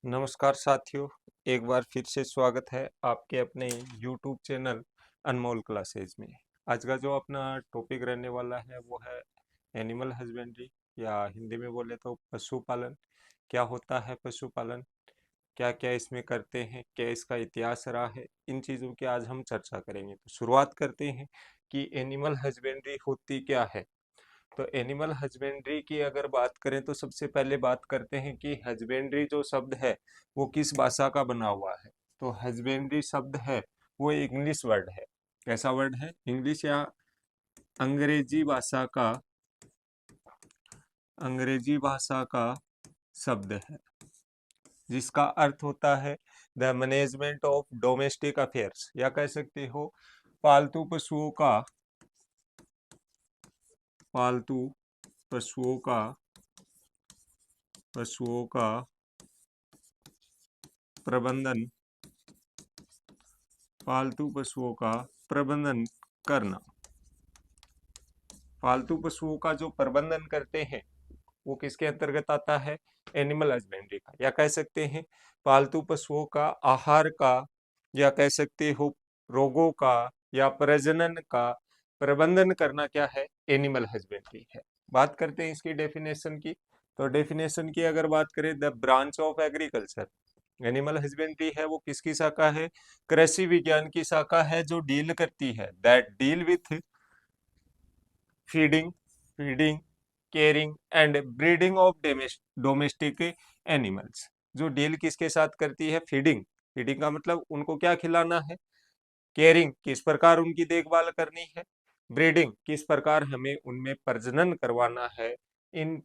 नमस्कार साथियों, एक बार फिर से स्वागत है आपके अपने YouTube चैनल अनमोल क्लासेज में। आज का जो अपना टॉपिक रहने वाला है वो है एनिमल हस्बेंड्री, या हिंदी में बोले तो पशुपालन। क्या होता है पशुपालन, क्या क्या इसमें करते हैं, क्या इसका इतिहास रहा है, इन चीज़ों की आज हम चर्चा करेंगे। तो शुरुआत करते हैं कि एनिमल हस्बेंड्री होती क्या है। तो एनिमल हस्बेंड्री की अगर बात करें तो सबसे पहले बात करते हैं कि हस्बेंड्री जो शब्द है वो किस भाषा का बना हुआ है। तो हस्बेंड्री शब्द है वो इंग्लिश वर्ड है। कैसा वर्ड है? इंग्लिश या अंग्रेजी भाषा का, अंग्रेजी भाषा का शब्द है, जिसका अर्थ होता है the management of domestic affairs, या कह सकते हो पालतू पशुओं का, पालतू पशुओं का, पशुओं का प्रबंधन, पालतू पशुओं का प्रबंधन करना। पालतू पशुओं का जो प्रबंधन करते हैं वो किसके अंतर्गत आता है? एनिमल हस्बेंड्री का। या कह सकते हैं पालतू पशुओं का आहार का, या कह सकते हो रोगों का या प्रजनन का प्रबंधन करना क्या है? एनिमल हस्बेंड्री है। बात करते हैं इसकी डेफिनेशन की। तो डेफिनेशन की अगर बात करें, the branch of agriculture, animal husbandry है वो किसकी शाखा है? कृषि विज्ञान की शाखा है, जो डील करती है, that deal with feeding, feeding, caring and breeding of domestic animals. जो डील किसके साथ करती है? फीडिंग। फीडिंग का मतलब उनको क्या खिलाना है। केयरिंग, किस प्रकार उनकी देखभाल करनी है। ब्रीडिंग, किस प्रकार हमें उनमें प्रजनन करवाना है। इन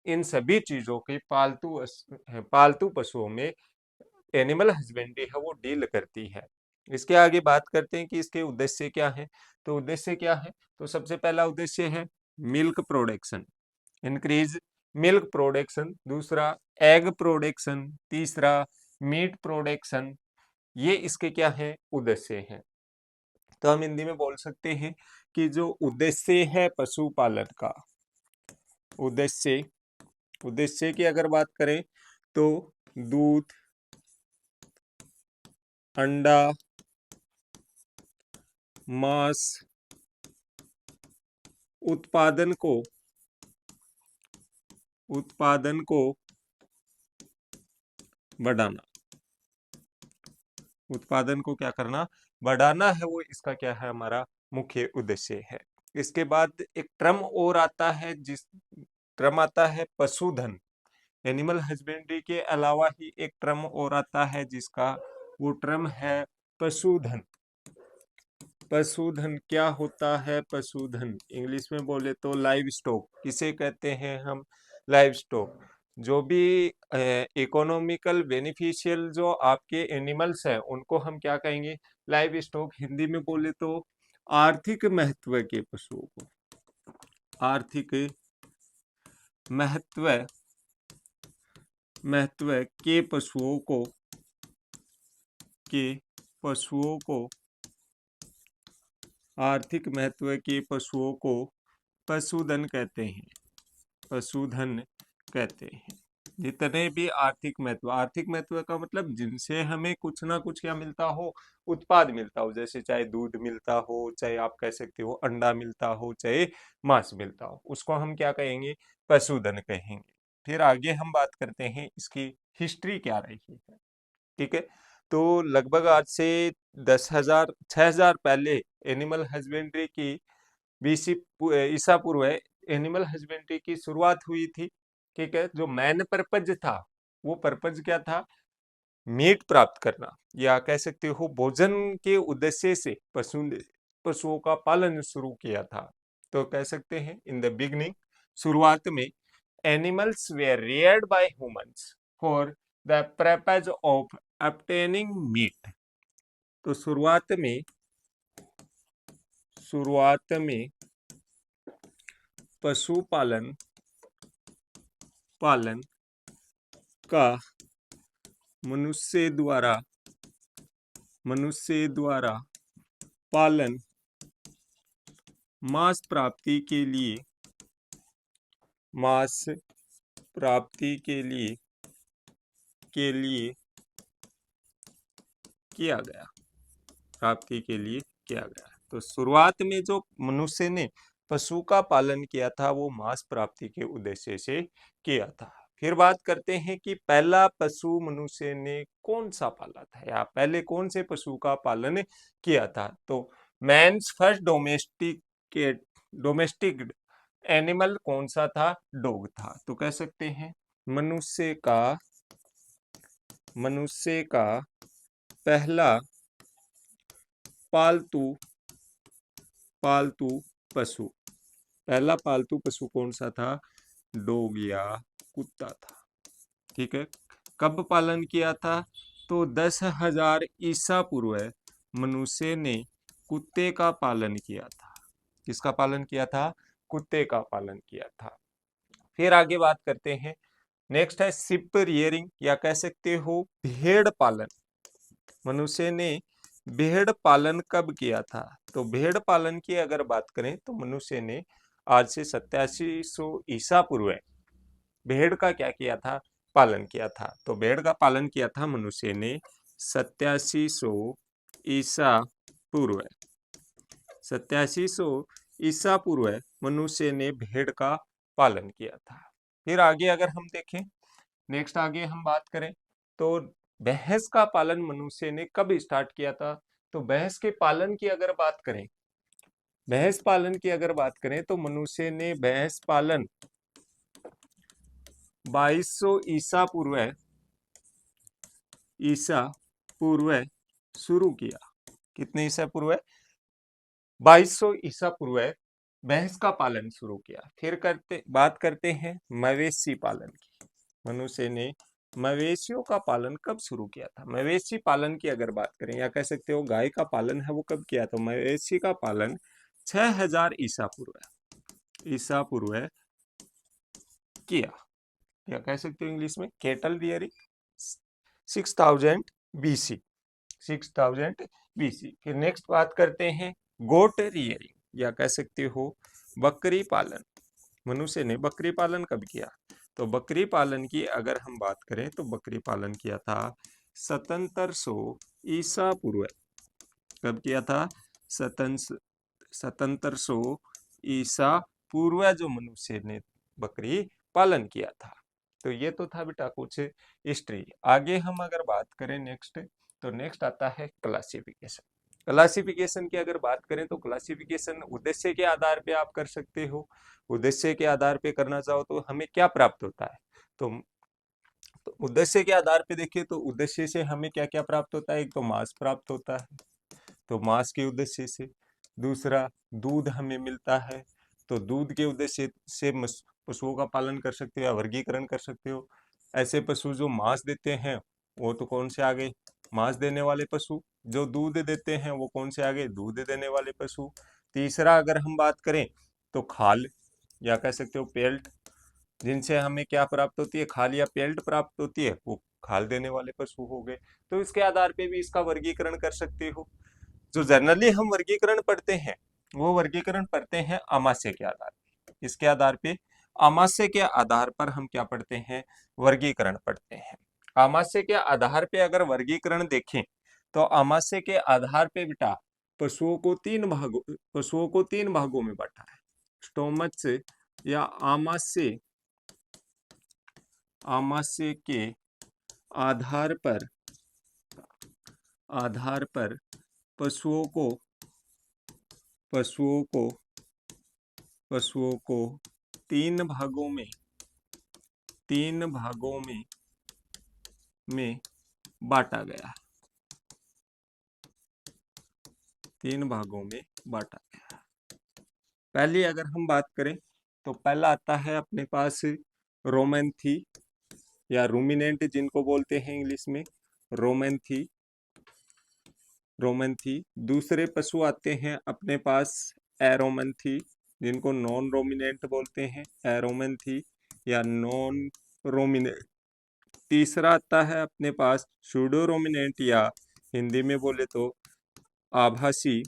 इन सभी चीजों की पालतू पशुओं में एनिमल हस्बेंड्री है वो डील करती है। इसके आगे बात करते हैं कि इसके उद्देश्य क्या है। तो उद्देश्य क्या है? तो सबसे पहला उद्देश्य है milk production, increase milk production. दूसरा एग प्रोडक्शन। तीसरा मीट प्रोडक्शन। ये इसके क्या है? उद्देश्य हैं। तो हम हिंदी में बोल सकते हैं कि जो उद्देश्य है पशुपालन का, उद्देश्य, उद्देश्य की अगर बात करें तो दूध, अंडा, मांस उत्पादन को, उत्पादन को बढ़ाना, उत्पादन को क्या करना? बढ़ाना है, वो इसका क्या है? हमारा मुख्य उद्देश्य है। इसके बाद एक टर्म और आता है, जिस टर्म आता है पशुधन। एनिमल हस्बेंड्री के अलावा ही एक टर्म और आता है जिसका वो टर्म है पशुधन। पशुधन क्या होता है? पशुधन इंग्लिश में बोले तो लाइव स्टॉक। किसे कहते हैं हम? Live stock. जो भी इकोनॉमिकल बेनिफिशियल जो आपके एनिमल्स हैं उनको हम क्या कहेंगे? Live stock. हिंदी में बोले तो आर्थिक महत्व के पशुओं को, आर्थिक महत्व, महत्व के पशुओं को, के पशुओं को, आर्थिक महत्व के पशुओं को पशुधन कहते हैं, पशुधन कहते हैं। जितने भी आर्थिक महत्व का मतलब जिनसे हमें कुछ ना कुछ क्या मिलता हो? उत्पाद मिलता हो। जैसे चाहे दूध मिलता हो, चाहे आप कह सकते हो अंडा मिलता हो, चाहे मांस मिलता हो, उसको हम क्या कहेंगे? पशुधन कहेंगे। फिर आगे हम बात करते हैं इसकी हिस्ट्री क्या रही है। ठीक है। तो लगभग आज से 10,000 6,000 पहले एनिमल हस्बेंड्री की, बीसी ईसा पूर्व है, एनिमल हस्बेंड्री की शुरुआत हुई थी। ठीक है। जो मैन पर्पज था, वो पर्पज क्या था? मीट प्राप्त करना, या कह सकते हो भोजन के उद्देश्य से पशुओं का पालन शुरू किया था। तो कह सकते हैं इन द बिगनिंग, शुरुआत में animals were reared by humans for the purpose of obtaining meat. तो शुरुआत में पशुपालन, पालन का मनुष्य द्वारा, मनुष्य द्वारा पालन मांस प्राप्ति के लिए, मांस प्राप्ति के लिए के लिए किया गया, प्राप्ति के लिए किया गया। तो शुरुआत में जो मनुष्य ने पशु का पालन किया था वो मांस प्राप्ति के उद्देश्य से किया था। फिर बात करते हैं कि पहला पशु मनुष्य ने कौन सा पाला था, या पहले कौन से पशु का पालन किया था। तो मैन्स फर्स्ट डोमेस्टिक एनिमल कौन सा था, डॉग था। तो कह सकते हैं मनुष्य का पहला पालतू पशु, पहला पालतू पशु कौन सा था, डॉग या कुत्ता था। ठीक है, कब पालन किया था, तो 10,000 ईसा पूर्व मनुष्य ने कुत्ते का पालन किया था। किसका पालन किया था, कुत्ते का पालन किया था। फिर आगे बात करते हैं, नेक्स्ट है शिप रियरिंग, या कह सकते हो भेड़ पालन। मनुष्य ने भेड़ पालन कब किया था, तो भेड़ पालन की अगर बात करें तो मनुष्य ने आज से 8700 ईसा पूर्व भेड़ का क्या किया था, पालन किया था। तो भेड़ का पालन किया था मनुष्य ने 8700 ईसा पूर्व, 8700 ईसा पूर्व मनुष्य ने भेड़ का पालन किया था। फिर आगे अगर हम देखें, नेक्स्ट आगे हम बात करें तो भैंस का पालन मनुष्य ने कब स्टार्ट किया था। तो भैंस के पालन की अगर बात करें, भैंस पालन की अगर बात करें तो मनुष्य ने भैंस पालन 2200 ईसा पूर्व शुरू किया। कितने ईसा पूर्व, 2200 ईसा पूर्व भैंस का पालन शुरू किया। फिर बात करते हैं मवेशी पालन की। मनुष्य ने मवेशियों का पालन कब शुरू किया था। मवेशी पालन की अगर बात करें, या कह सकते हो गाय का पालन है वो कब किया, तो मवेशी का पालन 6000 ईसा पूर्व किया, या कह सकते हो इंग्लिश में कैटल रियरिंग 6000 बीसी, 6000 बीसी। फिर नेक्स्ट बात करते हैं गोट रियरिंग, या कह सकते हो बकरी पालन। मनुष्य ने बकरी पालन कब किया, तो बकरी पालन की अगर हम बात करें तो बकरी पालन किया था 1700 ईसा पूर्व। कब किया था, 1700 ईसा पूर्व जो मनुष्य ने बकरी पालन किया था। तो ये तो था बेटा कुछ हिस्ट्री। आगे हम अगर बात करें नेक्स्ट, तो नेक्स्ट आता है क्लासिफिकेशन। क्लासिफिकेशन की अगर बात करें तो क्लासिफिकेशन उद्देश्य के आधार पे आप कर सकते हो। उद्देश्य के आधार पे करना चाहो तो हमें क्या प्राप्त होता है, तो उद्देश्य के आधार पे देखिए तो उद्देश्य से हमें क्या क्या प्राप्त होता है। एक तो मांस प्राप्त होता है, तो मांस के उद्देश्य से। दूसरा दूध हमें मिलता है, तो दूध के उद्देश्य से पशुओं का पालन कर सकते हो या वर्गीकरण कर सकते हो। ऐसे पशु जो मांस देते हैं वो तो कौन से आ गए, मांस देने वाले पशु। जो दूध देते हैं वो कौन से आ गए, दूध देने वाले पशु। तीसरा अगर हम बात करें तो खाल, या कह सकते हो पेल्ट, जिनसे हमें क्या प्राप्त होती है, खाल या पेल्ट प्राप्त होती है, वो खाल देने वाले पशु हो गए। तो इसके आधार पे भी इसका वर्गीकरण कर सकते हो। जो जनरली हम वर्गीकरण पढ़ते हैं वो वर्गीकरण पढ़ते हैं आमाशय के आधार पे। इसके आधार पे, आमाशय के आधार पर हम क्या पढ़ते हैं, वर्गीकरण पढ़ते हैं। आमाशय के आधार पे अगर वर्गीकरण देखें तो आमाशय के आधार पे बेटा पशुओं को तीन भागों में बांटा है। स्टोमच या आमाशय के आधार पर पशुओं को तीन भागों में बांटा गया। पहले अगर हम बात करें तो पहला आता है अपने पास रोमेंथी या रूमिनेंट जिनको बोलते हैं इंग्लिश में, रोमेंथी। दूसरे पशु आते हैं अपने पास एरोमेंथी, जिनको नॉन रोमिनेंट बोलते हैं, एरोमेंथी या नॉन रोमिनेंट। तीसरा आता है अपने पास सूडो रोमिनेंट, या हिंदी में बोले तो आभासी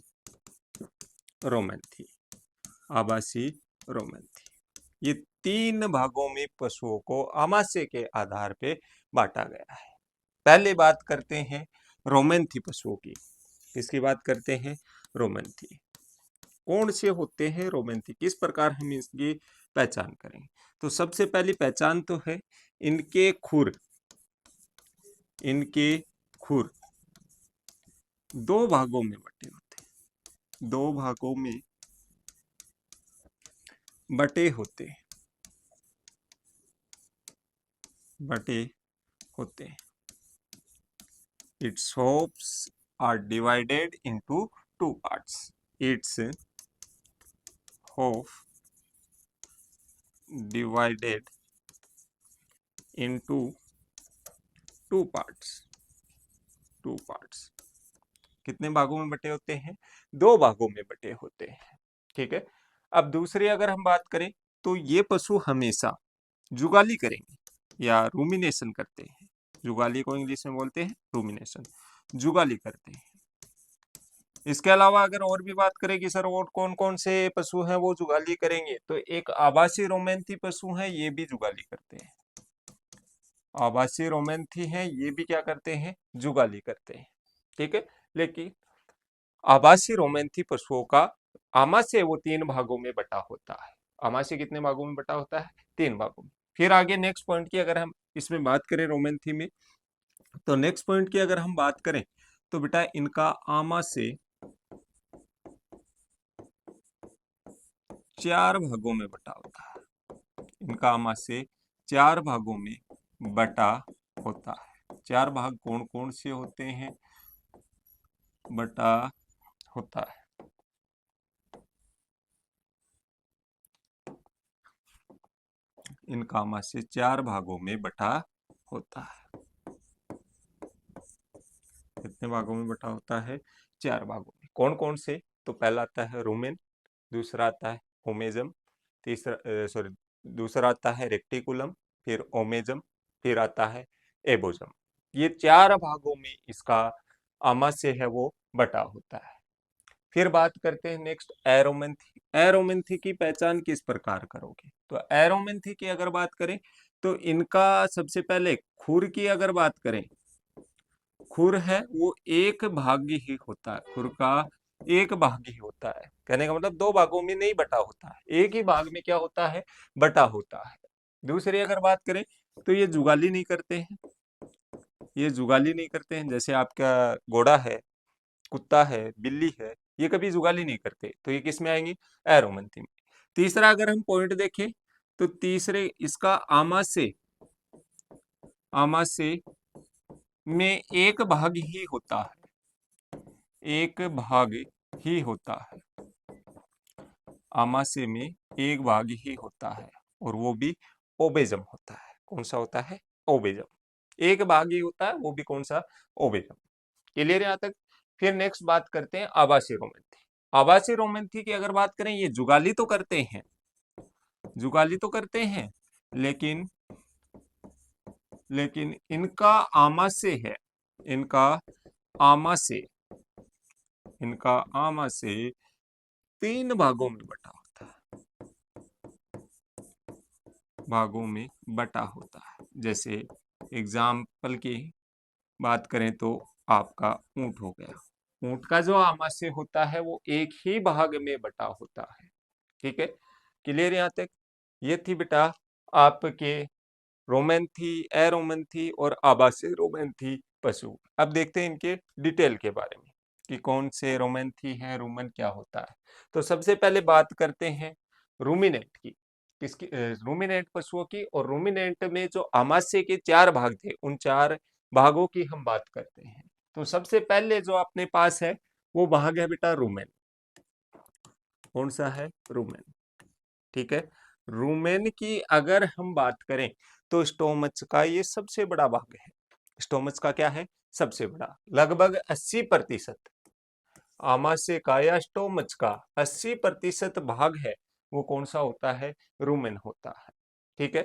रोमेंथी। ये तीन भागों में पशुओं को आमाशय के आधार पे बांटा गया है। पहले बात करते हैं रोमेंथी पशुओं की। किसकी बात करते हैं? रोमेंथी। कौन से होते हैं रोमेंथी, किस प्रकार हम इसकी पहचान करें? तो सबसे पहली पहचान तो है इनके खुर। इनके खुर दो भागों में बटे होते हैं, दो भागों में बटे होते हैं, बटे होते हैं। Its hooves are divided into two parts. Its hoof divided into two parts. Two parts. कितने भागों में बटे होते हैं? दो भागों में बटे होते हैं। ठीक है। अब दूसरी अगर हम बात करें तो ये पशु हमेशा जुगाली करेंगे या रूमिनेशन करते हैं। जुगाली को इंग्लिश में बोलते हैं रूमिनेशन, जुगाली करते हैं। इसके अलावा अगर और भी बात करें कि सर और कौन कौन से पशु हैं वो जुगाली करेंगे, तो एक आवासीय रोमेंथी पशु हैं, ये भी जुगाली करते हैं। आवासीय रोमेंथी हैं, ये भी क्या करते हैं? जुगाली करते हैं। ठीक है। लेकिन आवासीय रोमेंथी पशुओं का आमाशय वो तीन भागों में बटा होता है। आमाशय कितने भागों में बटा होता है? तीन भागों में। फिर आगे नेक्स्ट पॉइंट की अगर हम इसमें बात करें रोमेंथी में, तो नेक्स्ट पॉइंट की अगर हम बात करें तो बेटा इनका आमाशय चार भागों में बटा होता है। इनका आमाशय चार भागों में बटा होता है। चार भाग कौन कौन से होते हैं? बटा होता है। इनका आमाशय चार भागों में बटा होता है। कितने भागों में बटा होता है? चार भागों में। कौन कौन से? तो पहला आता है रूमेन, दूसरा आता है ओमेजम, दूसरा आता है रेक्टिकुलम, फिर ओमेजम, फिर आता है एबोजम। ये चार भागों में इसका आमाशय है वो बटा होता है। फिर बात करते हैं नेक्स्ट एरोमेंथी। एरोमेंथी की पहचान किस प्रकार करोगे? तो एरोमेंथी की अगर बात करें तो इनका सबसे पहले खुर की अगर बात करें, खुर है वो एक भाग ही होता है। खुर का एक भाग ही होता है, कहने का मतलब दो भागों में नहीं बटा होता है, एक ही भाग में क्या होता है? बटा होता है। दूसरी अगर बात करें तो ये जुगाली नहीं करते हैं। ये जुगाली नहीं करते हैं, जैसे आपका घोड़ा है, कुत्ता है, बिल्ली है, ये कभी जुगाली नहीं करते, तो ये किस में आएंगी? एरोमेंथी में। तीसरा अगर हम पॉइंट देखें तो तीसरे इसका आमाशय, आमाशय में एक भाग ही होता है, एक भाग ही होता है। आमाशय में एक भाग ही होता है और वो भी ओबेजम होता है। कौन सा होता है? ओबेजम। एक भाग ही होता है, वो भी कौन सा? ओबेजम। क्लियर यहाँ तक? फिर नेक्स्ट बात करते हैं आवासीय रोमेंथी। आवासीय रोमेंथी की अगर बात करें, ये जुगाली तो करते हैं, जुगाली तो करते हैं, लेकिन लेकिन इनका आमाशय है, इनका आमाशय, इनका आमाशय तीन भागों में बटा होता है, भागों में बटा होता है। जैसे एग्जाम्पल की बात करें तो आपका ऊंट हो गया। ऊंट का जो आमाशय होता है वो एक ही भाग में बटा होता है। ठीक है। क्लियर यहाँ तक? ये थी बेटा आपके रोमेंथी, एरोमेंथी और आवासीय रोमेंथी पशु। अब देखते हैं इनके डिटेल के बारे में कि कौन से रोमेंथी है, रूमन क्या होता है। तो सबसे पहले बात करते हैं रूमिनेंट की। किसकी? रूमिनेंट पशुओं की। और रूमिनेंट में जो आमाशय के चार भाग थे, उन चार भागों की हम बात करते हैं। तो सबसे पहले जो अपने पास है वो भाग है बेटा रूमेन। कौन सा है? रूमेन। ठीक है। रूमेन की अगर हम बात करें तो स्टोमच का ये सबसे बड़ा भाग है। स्टोमच का क्या है? सबसे बड़ा, लगभग 80%। आमाशय का या स्टोमच का 80% भाग है वो कौन सा होता है? रूमेन होता है। ठीक है।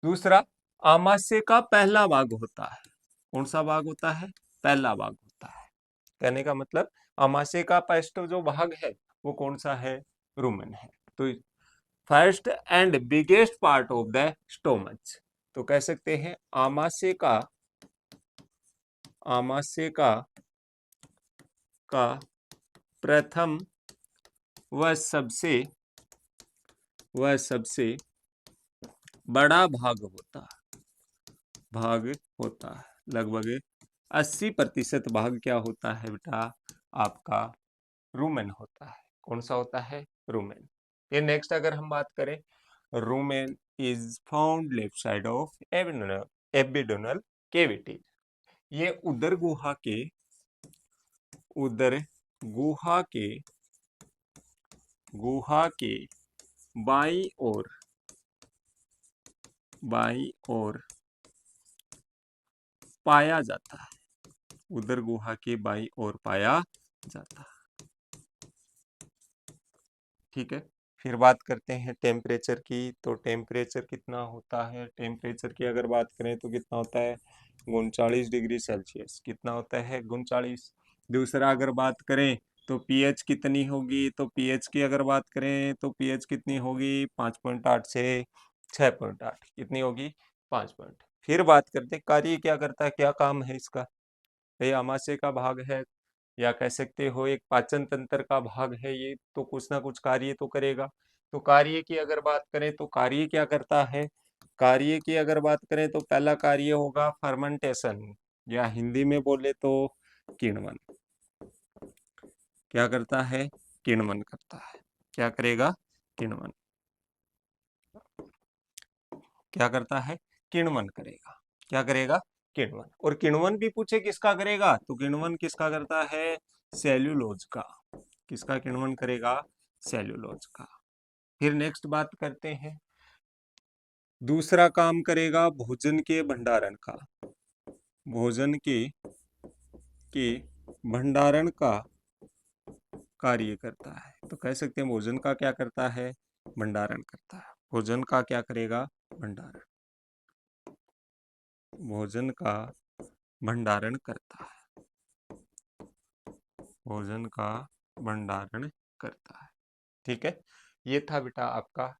दूसरा, आमाशय का पहला भाग होता है। कौन सा भाग होता है? पहला भाग होता है। कहने का मतलब आमाशय का फर्स्ट जो भाग है वो कौन सा है? रूमेन है। तो first and biggest part of the stomach, तो कह सकते हैं आमाशय का आमाशय का प्रथम व सबसे बड़ा भाग होता है। लगभग 80% भाग क्या होता है बेटा, आपका रूमेन होता है। कौन सा होता है? रूमेन। फिर नेक्स्ट अगर हम बात करें, rumen is found left side of abdominal cavity. ये उदर गुहा के बाईं ओर पाया जाता है। उदर गुहा के बाईं ओर पाया जाता है। ठीक है। फिर बात करते हैं टेम्परेचर की। तो टेम्परेचर कितना होता है? टेम्परेचर की अगर बात करें तो कितना होता है? 39 डिग्री सेल्सियस। कितना होता है? 39। दूसरा अगर बात करें तो पीएच कितनी होगी? तो पीएच की अगर बात करें तो पीएच कितनी होगी? 5.8 से 6.8। कितनी होगी? 5 पॉइंट। फिर बात करते हैं कार्य क्या करता है, क्या काम है इसका। ये आमाशय का भाग है, या कह सकते हो एक पाचन तंत्र का भाग है ये, तो कुछ ना कुछ कार्य तो करेगा। तो कार्य की अगर बात करें तो कार्य क्या करता है? कार्य की अगर बात करें तो पहला कार्य होगा फर्मेंटेशन, या हिंदी में बोले तो किण्वन। क्या करता है? किण्वन करता है। क्या करेगा? किण्वन। क्या करता है? किण्वन करेगा। क्या करेगा? किण्वन। और किण्वन भी पूछे किसका करेगा, तो किण्वन किसका करता है? सेल्यूलोज का। किसका किण्वन करेगा? सेल्यूलोज का। फिर नेक्स्ट बात करते हैं, दूसरा काम करेगा भोजन के भंडारण का। भोजन के भंडारण का कार्य करता है। तो कह सकते हैं भोजन का क्या करता है? भंडारण करता है। भोजन का क्या करेगा? भंडारण। भोजन का भंडारण करता है। भोजन का भंडारण करता है। ठीक है। ये था बेटा आपका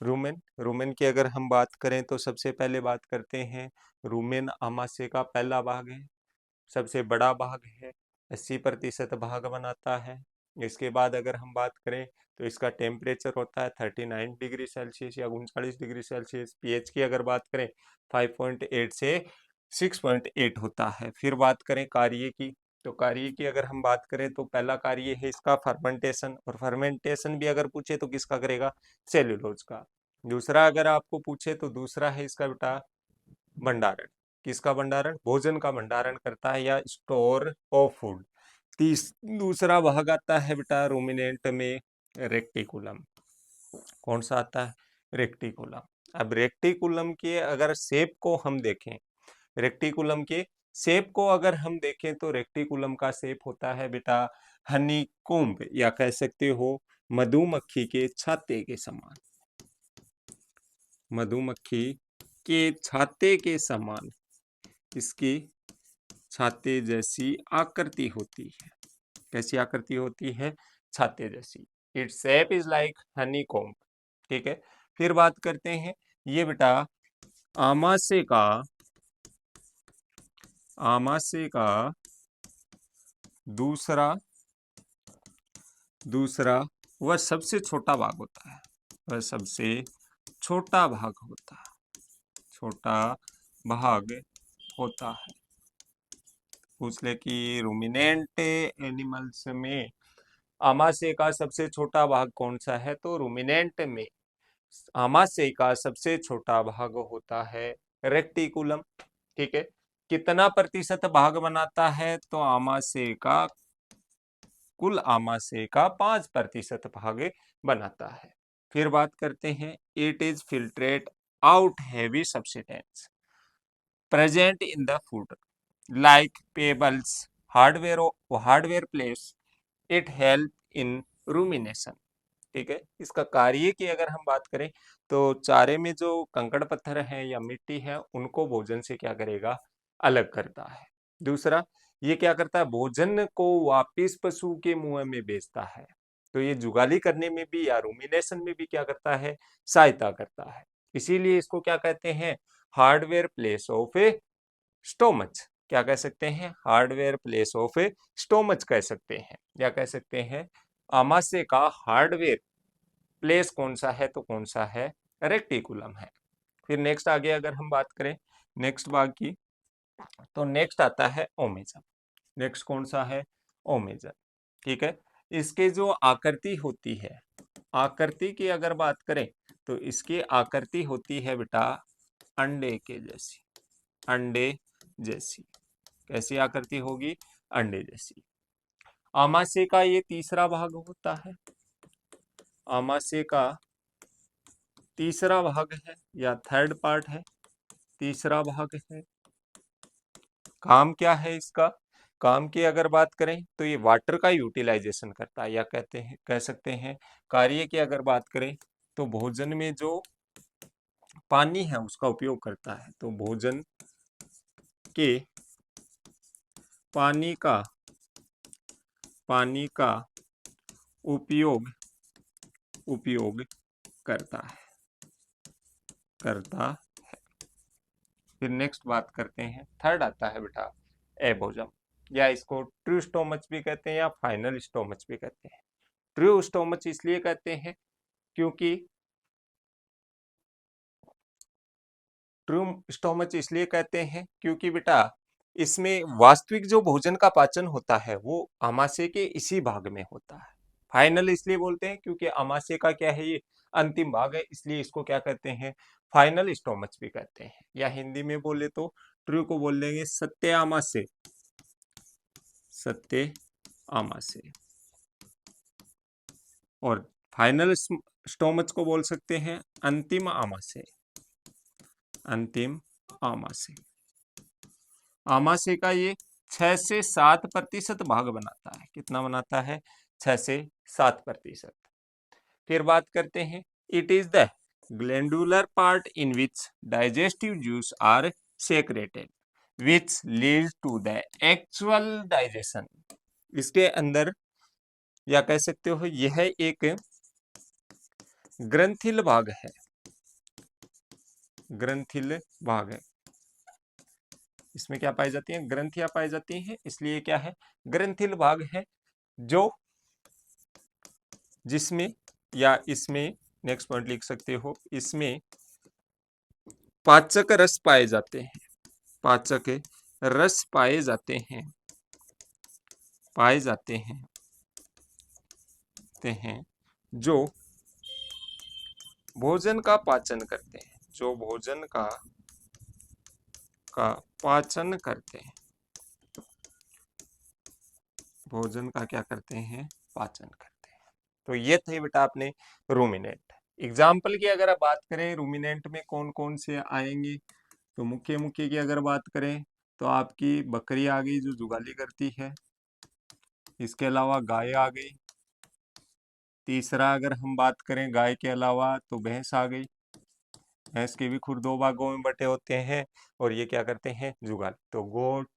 रूमेन। रूमेन की अगर हम बात करें तो सबसे पहले बात करते हैं, रूमेन आमाशय का पहला भाग है, सबसे बड़ा भाग है, 80% भाग बनाता है। इसके बाद अगर हम बात करें तो इसका टेम्परेचर होता है 39 डिग्री सेल्सियस या 39 डिग्री सेल्सियस। पीएच की अगर बात करें 5.8 से 6.8 होता है। फिर बात करें कार्य की, तो कार्य की अगर हम बात करें तो पहला कार्य है इसका फर्मेंटेशन, और फर्मेंटेशन भी अगर पूछे तो किसका करेगा? सेल्यूलोज का। दूसरा अगर आपको पूछे तो दूसरा है इसका बेटा भंडारण। किसका भंडारण? भोजन का भंडारण करता है, या स्टोर ऑफ फूड। दूसरा भाग आता है बेटा रूमिनेंट में रेक्टिकुलम। कौन सा आता है? रेक्टिकुलम। अब रेक्टिकुलम के अगर शेप को हम देखें, रेक्टिकुलम के शेप को अगर हम देखें तो रेक्टिकुलम का शेप होता है बेटा हनीकॉम्ब, या कह सकते हो मधुमक्खी के छाते के समान। मधुमक्खी के छाते के समान इसकी छाते जैसी आकृति होती है। कैसी आकृति होती है? छाते जैसी। Its shape is like honeycomb. ठीक है। फिर बात करते हैं, ये बेटा आमाशय का दूसरा वह सबसे छोटा भाग होता है। वह सबसे छोटा भाग होता है। छोटा भाग होता है। पूछ ले कि रूमिनेंट एनिमल्स में आमाशय का सबसे छोटा भाग कौन सा है, तो रूमिनेंट में आमाशय का सबसे छोटा भाग होता है रेक्टिकुलम। ठीक है। कितना प्रतिशत भाग बनाता है, तो आमाशय का कुल आमाशय का 5% भाग बनाता है। फिर बात करते हैं, it is filtrate out heavy substance present in the food like pebbles, hardware place, it help in rumination. ठीक है। इसका कार्य की अगर हम बात करें तो चारे में जो कंकड़ पत्थर है या मिट्टी है उनको भोजन से क्या करेगा? अलग करता है। दूसरा, ये क्या करता है? भोजन को वापिस पशु के मुंह में भेजता है। तो ये जुगाली करने में भी या रूमिनेशन में भी क्या करता है? सहायता करता है। इसीलिए इसको क्या कहते हैं? Hardware place of A stomach. क्या कह सकते हैं, हार्डवेयर प्लेस ऑफ स्टोमच कह सकते हैं, या कह सकते हैं आमाशय का हार्डवेयर प्लेस कौन सा है, तो कौन सा है, रेक्टिकुलम है। फिर नेक्स्ट आगे अगर हम बात करें नेक्स्ट भाग की, तो नेक्स्ट आता है ओमेजन। नेक्स्ट कौन सा है, ओमेजन। ठीक है, इसके जो आकृति होती है, आकृति की अगर बात करें तो इसकी आकृति होती है बेटा अंडे के जैसी, अंडे जैसी। कैसी आकृति होगी, अंडे जैसी। आमाशय का ये तीसरा भाग होता है, आमाशय का तीसरा भाग है या थर्ड पार्ट है, तीसरा भाग है। काम क्या है इसका, काम की अगर बात करें तो ये वाटर का यूटिलाइजेशन करता है, या कहते हैं, कह सकते हैं कार्य की अगर बात करें तो भोजन में जो पानी है उसका उपयोग करता है। तो भोजन के पानी का उपयोग करता है। फिर नेक्स्ट बात करते हैं, थर्ड आता है बेटा एबोजम, या इसको ट्रू स्टोमच भी कहते हैं या फाइनल स्टोमच भी कहते हैं। ट्रू स्टोमच इसलिए कहते हैं क्योंकि ट्रू स्टोमच इसलिए कहते हैं क्योंकि बेटा इसमें वास्तविक जो भोजन का पाचन होता है वो आमाशय के इसी भाग में होता है। फाइनल इसलिए बोलते हैं क्योंकि आमाशय का क्या है, ये अंतिम भाग है, इसलिए इसको क्या कहते हैं, फाइनल स्टोमच भी कहते हैं। या हिंदी में बोले तो ट्रू को बोल देंगे सत्य आमाशय, सत्य आमाशय। और फाइनल स्टोमच को बोल सकते हैं अंतिम आमाशय, अंतिम आमाशय। आमाशय का ये 6 से 7% भाग बनाता है। कितना बनाता है, 6 से 7%। फिर बात करते हैं, it is the glandular part in which digestive juice are secreted which lead to the actual digestion. इसके अंदर या कह सकते हो यह एक ग्रंथिल भाग है, ग्रंथिल भाग है। इसमें क्या पाई जाती है, ग्रंथियां पाई जाती हैं, इसलिए क्या है, ग्रंथिल भाग है, जो जिसमें या इसमें नेक्स्ट पॉइंट लिख सकते हो, इसमें पाचक रस पाए जाते हैं, पाचक रस पाए जाते हैं, पाए जाते हैं, जो भोजन का पाचन करते हैं, जो भोजन का पाचन करते हैं, भोजन का क्या करते हैं, पाचन करते हैं। तो ये थे बेटा अपने रूमिनेंट। एग्जाम्पल की अगर आप बात करें रूमिनेंट में कौन कौन से आएंगे, तो मुख्य मुख्य की अगर बात करें तो आपकी बकरी आ गई जो जुगाली करती है, इसके अलावा गाय आ गई, तीसरा अगर हम बात करें गाय के अलावा तो भैंस आ गई, भैंस के भी खुर 2 भागों में बटे होते हैं और ये क्या करते हैं, जुगाली। तो गोट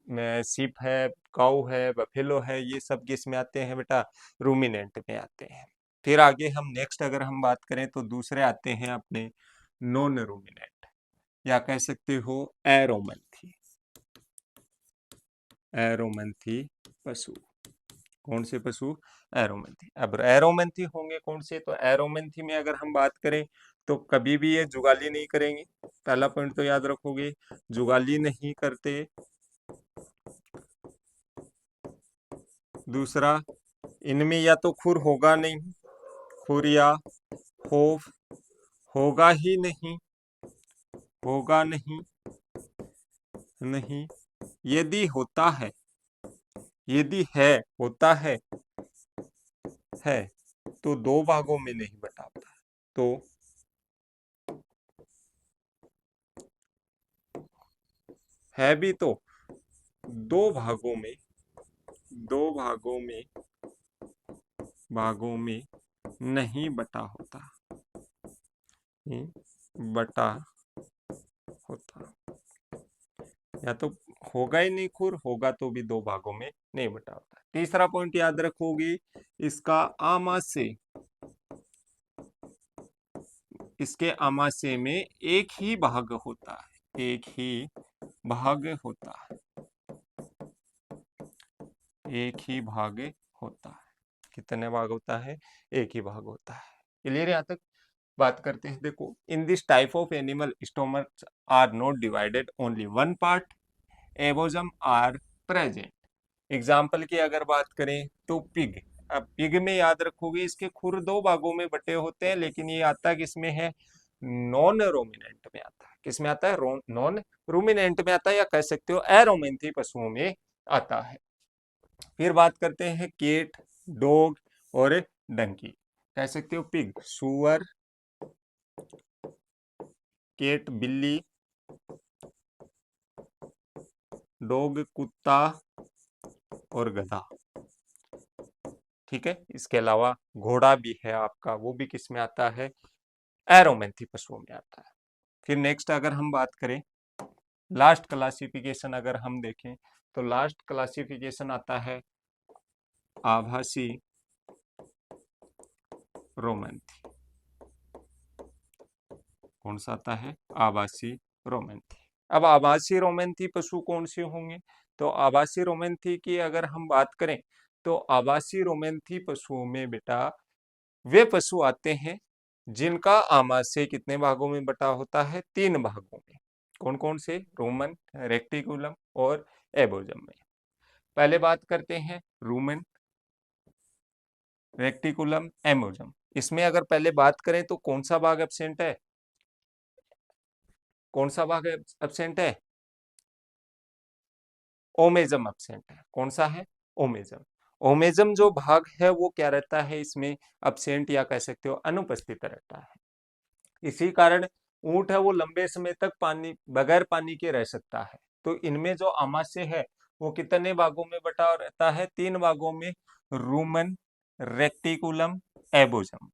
में सिप है, काऊ है, बफेलो है, ये सब किस में आते हैं बेटा, रूमिनेंट में आते हैं। फिर आगे हम नेक्स्ट अगर हम बात करें तो दूसरे आते हैं अपने नॉन रूमिनेंट, या कह सकते हो एरोमैंथी, एरोमैंथी पशु। कौन से पशु, एरोमैंथी। अब एरोमैंथी होंगे कौन से, तो एरोमैंथी में अगर हम बात करें तो कभी भी ये जुगाली नहीं करेंगे, पहला पॉइंट तो याद रखोगे, जुगाली नहीं करते। दूसरा, इनमें या तो खुर होगा नहीं, खुर या होफ होगा ही नहीं, होगा नहीं, नहीं। यदि होता है, यदि है, होता है तो 2 भागों में नहीं बटा होता, तो है भी तो 2 भागों में, 2 भागों में नहीं बटा होता, बटा होता। या तो होगा ही नहीं खुर, होगा तो भी 2 भागों में नहीं बटा होता। तीसरा पॉइंट याद रखोगे, इसका आमाशय, इसके आमाशय में एक ही भाग होता है, एक ही भाग होता है, एक ही भाग होता है। कितने भाग होता है? एक ही भाग होता है। क्लियर? यहाँ तक बात करते हैं। देखो, in this type of animal stomachs are not divided, only one part abomasum are present. Example की अगर बात करें तो पिग। अब पिग में याद रखोगे इसके खुर दो भागों में बटे होते हैं, लेकिन ये आता किसमें है? नॉन रोमिनेंट में आता है। किसमें आता है? नॉन रूमिनेंट में आता है, या कह सकते हो एरोमेंथी पशुओं में आता है। फिर बात करते हैं केट, डॉग और डंकी। कह सकते हो पिग सुअर, केट बिल्ली, डॉग कुत्ता और गधा। ठीक है, इसके अलावा घोड़ा भी है आपका, वो भी किस में आता है? एरोमेंथी पशुओं में आता है। फिर नेक्स्ट अगर हम बात करें लास्ट क्लासिफिकेशन, अगर हम देखें तो लास्ट क्लासिफिकेशन आता है आभासी रोमैंथी। कौन सा आता है? आभासी रोमैंथी। अब आभासी रोमैंथी पशु कौन से होंगे? तो आभासी रोमैंथी की अगर हम बात करें तो आभासी रोमैंथी पशुओं में बेटा वे पशु आते हैं जिनका आमाशय कितने भागों में बटा होता है? 3 भागों में। कौन कौन से? रूमन, रेक्टिकुलम और एबोजम में। पहले बात करते हैं रूमन, रेक्टिकुलम, एबोजम। इसमें अगर पहले बात करें तो कौन सा भाग एब्सेंट है? कौन सा भाग एब्सेंट है? ओमेजम एब्सेंट है। कौन सा है? ओमेजम। ओमेजम जो भाग है वो क्या रहता है इसमें? एब्सेंट, या कह सकते हो अनुपस्थित रहता है। इसी कारण ऊंट है वो लंबे समय तक पानी बगैर पानी के रह सकता है। तो इनमें जो आमाशय है वो कितने भागों में बटा रहता है? 3 भागों में, रूमन, रेक्टिकुलम, एबोजम।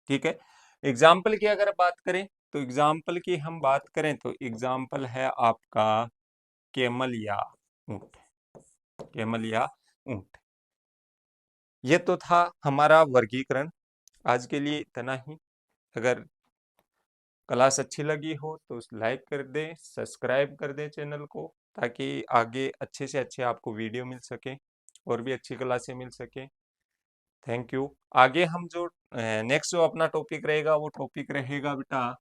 ठीक है। एग्जाम्पल की अगर बात करें तो एग्जाम्पल की हम बात करें तो एग्जाम्पल है आपका केमल या ऊंट। केमल या ऊंट। ये तो था हमारा वर्गीकरण। आज के लिए इतना ही। अगर क्लास अच्छी लगी हो तो लाइक कर दें, सब्सक्राइब कर दें चैनल को, ताकि आगे अच्छे से अच्छे आपको वीडियो मिल सके और भी अच्छी क्लासें मिल सके। Thank you. आगे हम जो नेक्स्ट जो अपना टॉपिक रहेगा वो टॉपिक रहेगा बेटा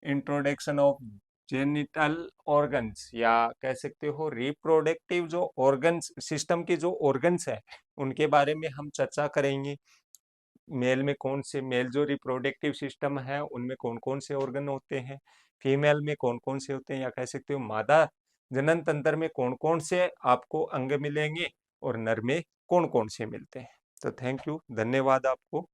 इंट्रोडक्शन ऑफ जेनिटल ऑर्गन्स, या कह सकते हो रिप्रोडक्टिव जो ऑर्गन्स सिस्टम के जो ऑर्गन्स है उनके बारे में हम चर्चा करेंगे। मेल में कौन से, मेल जो रिप्रोडक्टिव सिस्टम है उनमें कौन कौन से ऑर्गन होते हैं, फीमेल में कौन कौन से होते हैं, या कह सकते हो मादा जनन तंत्र में कौन कौन से आपको अंग मिलेंगे और नर में कौन कौन से मिलते हैं। तो थैंक यू, धन्यवाद आपको।